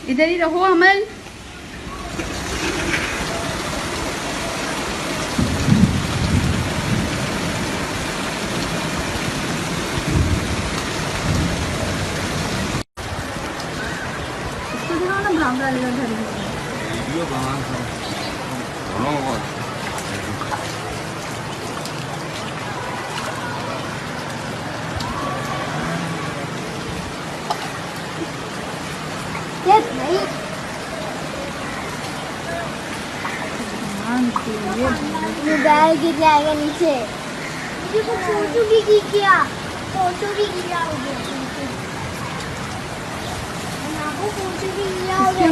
इधर ही रहो अमल। इसको दिखाओ ना भांग वाले घर में। वीडियो बना ये बैग गिर जाएगा नीचे। मुझे को फोटो भी गिर गया, फोटो भी गिरा हो गया। वो फोटो भी गिरा हो गया।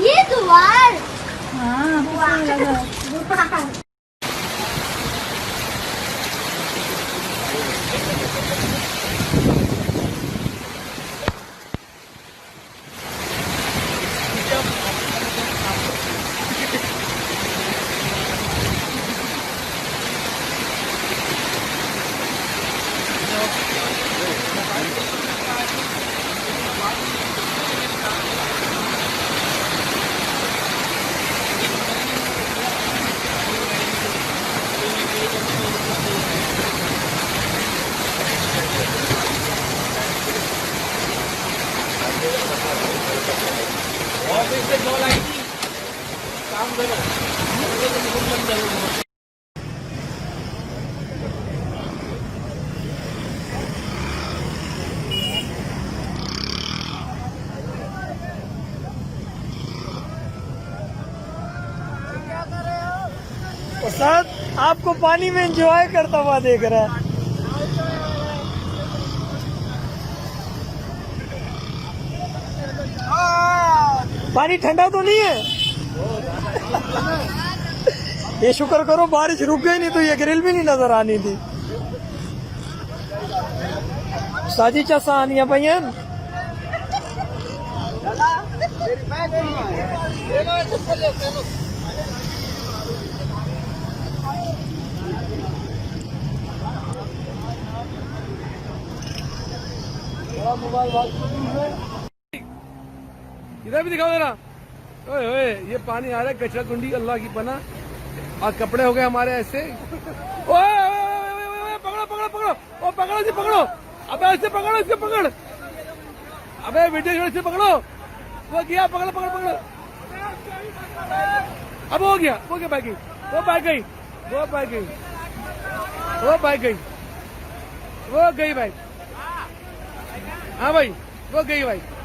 ये द्वार। हाँ लगा। प्रसाद आपको पानी में एंजॉय करता हुआ देख रहा है। पानी ठंडा तो नहीं है? ये शुक्र करो बारिश रुक गई, नहीं तो ये ग्रिल भी नहीं नजर आनी थी। साजी चसा आनिया भैया इधर भी दिखाओ जरा। ओए ओए ये पानी आ रहा है, कचरा कुंडी अल्लाह की पना, और कपड़े हो गए हमारे ऐसे। ओए पकड़ो पकड़ो पकड़ो, ओ पकड़ो जी पकड़ो, अबे ऐसे पकड़ो, इसको पकड़, अबे वीडियो से पकड़ो। वो गया, पकड़ो पकड़ो पकड़ो, अब हो गया बाइक, वो बाइक गई, वो बाइक गई, वो बाइक गई, वो गई बाइक। हाँ भाई वो गई बाइक।